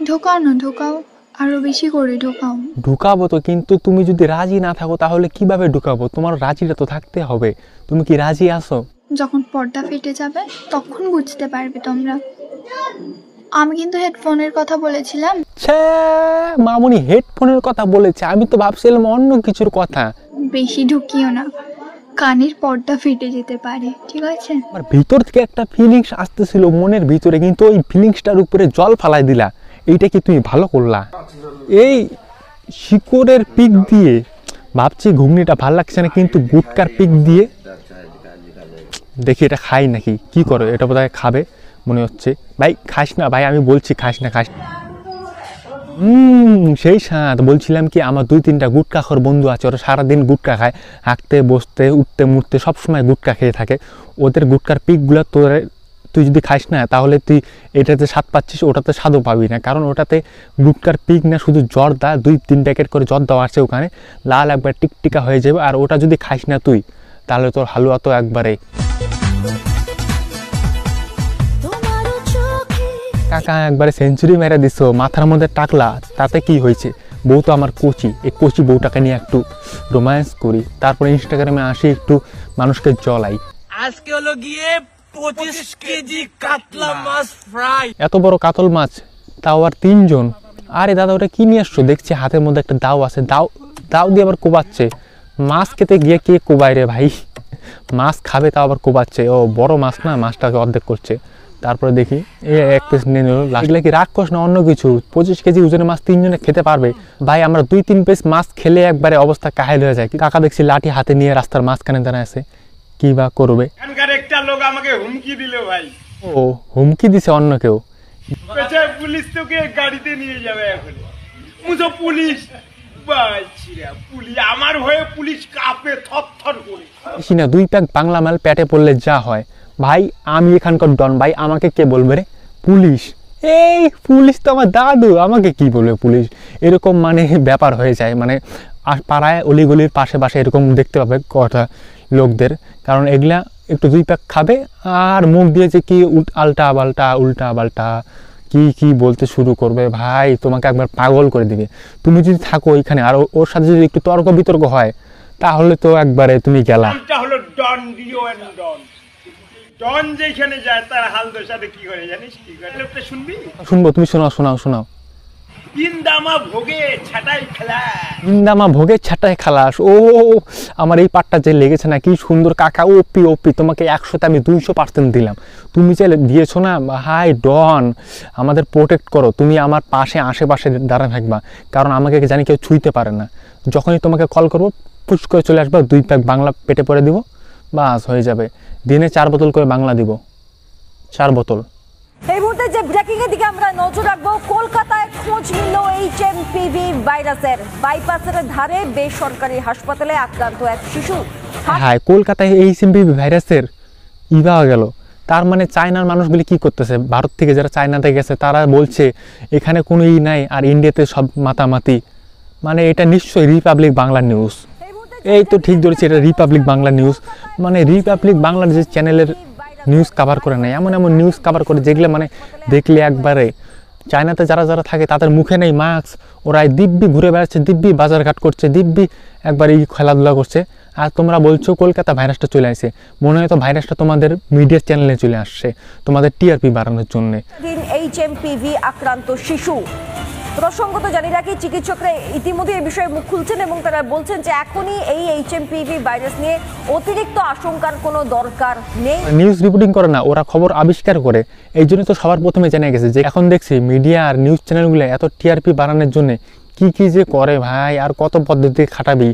ঢোকাও না, ঢোকাও, আরো বেশি করে ঢোকাও। ঢুকাবো তো, কিন্তু তুমি যদি রাজি না থাকো তাহলে কিভাবে ঢুকাবো? তোমার রাজিটা তো থাকতে হবে। তুমি কি রাজি আছো? যখন পর্দা ফেটে যাবে তখন বুঝতে পারবে তোমরা। আমি কিন্তু হেডফোনের কথা বলেছিলাম। মামুনি হেডফোনের কথা বলেছে, আমি তো ভাবছিলাম অন্য কিছুর কথা। বেশি ঢুকিও না, কানের পর্দা ফেটে যেতে পারে, ঠিক আছে? আমার ভিতর থেকে একটা ফিলিংস আসতেছিল মনের ভিতরে, কিন্তু ওই ফিলিংসটার উপরে জল ফালাই দিলা। এইটা কি তুমি ভালো করলা? এই শিকড়ের পিক দিয়ে ভাবছি ঘুগনিটা ভাল লাগছে না, কিন্তু গুটকার পিক দিয়ে দেখি এটা খাই নাকি। কি করো, এটা বোধহয় খাবে মনে হচ্ছে। ভাই খাস না ভাই, আমি বলছি খাস না, খাস না। সেই স্বাদ। বলছিলাম কি, আমার 2-3টা গুটকাখোর বন্ধু আছে, ওরা সারাদিন গুটকা খায়, হাঁকতে বসতে উঠতে মুড়তে সবসময় গুটকা খেয়ে থাকে। ওদের গুটকার পিকগুলো তুই যদি খাইস না তাহলে তুই এটাতে স্বাদ পাচ্ছিস, ওটাতে স্বাদও পাবি না। কারণ ওটাতে গুটকার পিক না, শুধু জর্দা 2-3 প্যাকেট করে জর্দা আছে ওখানে, লাল একবার টিকটিকা হয়ে যাবে। আর ওটা যদি খাইস না তুই, তাহলে তোর হালুয়া তো একবারে। কাকা একবারে সেঞ্চুরি মেরে দিছো, মাথার মধ্যে টাকলা, তাতে কি হয়েছে? বউ তো আমার কোচি, এই কোচি বউটাকে নিয়ে একটু রোম্যান্স করি, তারপরে ইনস্টাগ্রামে আসি, একটু মানুষকে জ্বলাই। আজকে হলো গিয়ে 25 কেজি কাতলা মাছ ফ্রাই। এত বড় কাতল মাছ, তাও আর 3 জন। আরে দাদা, ওটা কি নিয়ে আসছো? দেখছি হাতের মধ্যে একটা দাও আছে, দাও দিয়ে আবার কোবাচ্ছে। মাছ খেতে গিয়ে কে কোবায় রে ভাই? মাছ খাবে তাও আবার কোবাচ্ছে। ও বড় মাছ না, মাছটাকে অর্ধেক করছে। তারপরে দেখি এই 1 পিস নিয়ে নিল। লাগলে কি রাক্ষস না অন্য কিছু? 25 কেজি ওজনের মাছ 3 জনে খেতে পারবে? ভাই আমরা 2-3 পিস মাছ খেলে একবারে অবস্থা কাহিল হয়ে যায়। কাকা দেখছি লাঠি হাতে নিয়ে রাস্তার মাঝখানে দাঁড়ায় আছে, কি বা করবে? এখানকার একটা লোক আমাকে হুমকি দিল ভাই। ও হুমকি দিছে অন্য কেউ? পুলিশ তোকে গাড়িতে নিয়ে যাবে এখন। মুঝে পুলিশ পুলিশ আমার হয়ে পুলিশ কাঁপে থরথর করে। বেশি না 2 প্যাক বাংলা মাল পেটে পড়লে যা হয়। ভাই আমি এখানকার ডন, ভাই আমাকে কে বলবে রে পুলিশ? এই পুলিশ তো আমার দাদু, আমাকে কি বলবে পুলিশ? এরকম মানে ব্যাপার হয়ে যায়। মানে পাড়ায় অলিগলির পাশে পাশে এরকম দেখতে পাবে কথা লোকদের। কারণ এগুলা একটু 2 প্যাক খাবে আর মুখ দিয়ে যে কি উল্টা পাল্টা কি কি বলতে শুরু করবে, ভাই তোমাকে একবার পাগল করে দিবে। তুমি যদি থাকো ওইখানে আর ওর সাথে যদি একটু তর্ক বিতর্ক হয়, তাহলে তো একবারে তুমি গেলা। এটা হলো ডন, ডিও এন্ড ডন। ডন যেখানে যায় তার হাল দশাতে কি করে জানিস? কি করে লোকটা শুনবি? শুনবো, তুমি শোনাও। ইন্দামা ভোগে ছাটাই খেলা। ইন্দামা ভোগে ছাটাই খালাস। ও আমার এই পাটটা যে লেগেছে না, কি সুন্দর কাকা। ওপি তোমাকে 100তে আমি 200% দিলাম। তুমি যে দিয়েছো না, হাই ডন, আমাদের প্রোটেক্ট করো। তুমি আমার পাশে আশেপাশে দাঁড়ায় থাকবা, কারণ আমাকে জানি কেউ ছুঁইতে পারে না। যখনই তোমাকে কল করবো পুশ করে চলে আসবা, 2 প্যাক বাংলা পেটে পরে দিব, বাস হয়ে যাবে। দিনে 4 বোতল করে বাংলা দিব, 4 বোতল। এই মুহূর্তে যে ব্রেকিং এর দিকে আমরা নজর রাখবো, কলকাতায় খোঁজ মিলল এইচএমপিভি ভাইরাসের। বাইপাসের ধারে বেসরকারি হাসপাতালে আক্রান্ত এক শিশু। হ্যাঁ, কলকাতায় এইচএমপিভি ভাইরাসের পাওয়া গেল। তার মানে চায়নার মানুষগুলি কি করতেছে? ভারত থেকে যারা চায়নাতে গেছে তারা বলছে এখানে কোনো নাই, আর ইন্ডিয়াতে সব মাতামাতি। মানে এটা নিশ্চয়ই রিপাবলিক বাংলা নিউজ। এই তো ঠিক ধরেছি, এটা রিপাবলিক বাংলা নিউজ। মানে রিপাবলিক বাংলার যে চ্যানেলের নিউজ কাভার করে নেয়, এমন নিউজ কাভার করে যেগুলো মানে দেখলে একবারে। চায়নাতে যারা থাকে তাদের মুখে নেই মাস্ক, ওরা দিব্যি ঘুরে বেড়াচ্ছে, দিব্যি বাজারঘাট করছে, দিব্যি একবার এই খেলাধুলা করছে। আর তোমরা বলছো কলকাতা ভাইরাসটা চলে আসে। মনে হয় তো ভাইরাসটা তোমাদের মিডিয়া চ্যানেলে চলে আসছে তোমাদের টিআরপি বাড়ানোর জন্য। এইচএমপিভি আক্রান্ত শিশু। প্রসঙ্গত জানিয়ে রাখি, চিকিৎসকরা ইতিমধ্যে এই বিষয়ে মুখ খুলছেন এবং তারা বলছেন যে এখনই এই এইচএমপিভি ভাইরাস নিয়ে অতিরিক্ত আশঙ্কার কোনো দরকার নেই। নিউজ রিপোর্টিং করে না, ওরা খবর আবিষ্কার করে। এই জন্য তো সবার প্রথমে জানা গেছে যে এখন দেখছি মিডিয়া আর নিউজ চ্যানেলগুলো এত টিআরপি বাড়ানোর জন্য কি যে করে ভাই। আর কত পদ্ধতি খাটাবি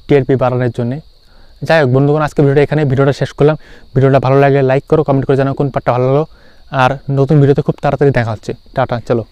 টিআরপি বাড়ানোর জন্য। যাই হোক বন্ধুগণ, আজকে ভিডিওটা শেষ করলাম। ভিডিওটা ভালো লাগলে লাইক করো, কমেন্ট করে জানাও কোন পার্টটা ভালো লাগলো। আর নতুন ভিডিওতে খুব তাড়াতাড়ি দেখা হচ্ছে। টাটা, চলো।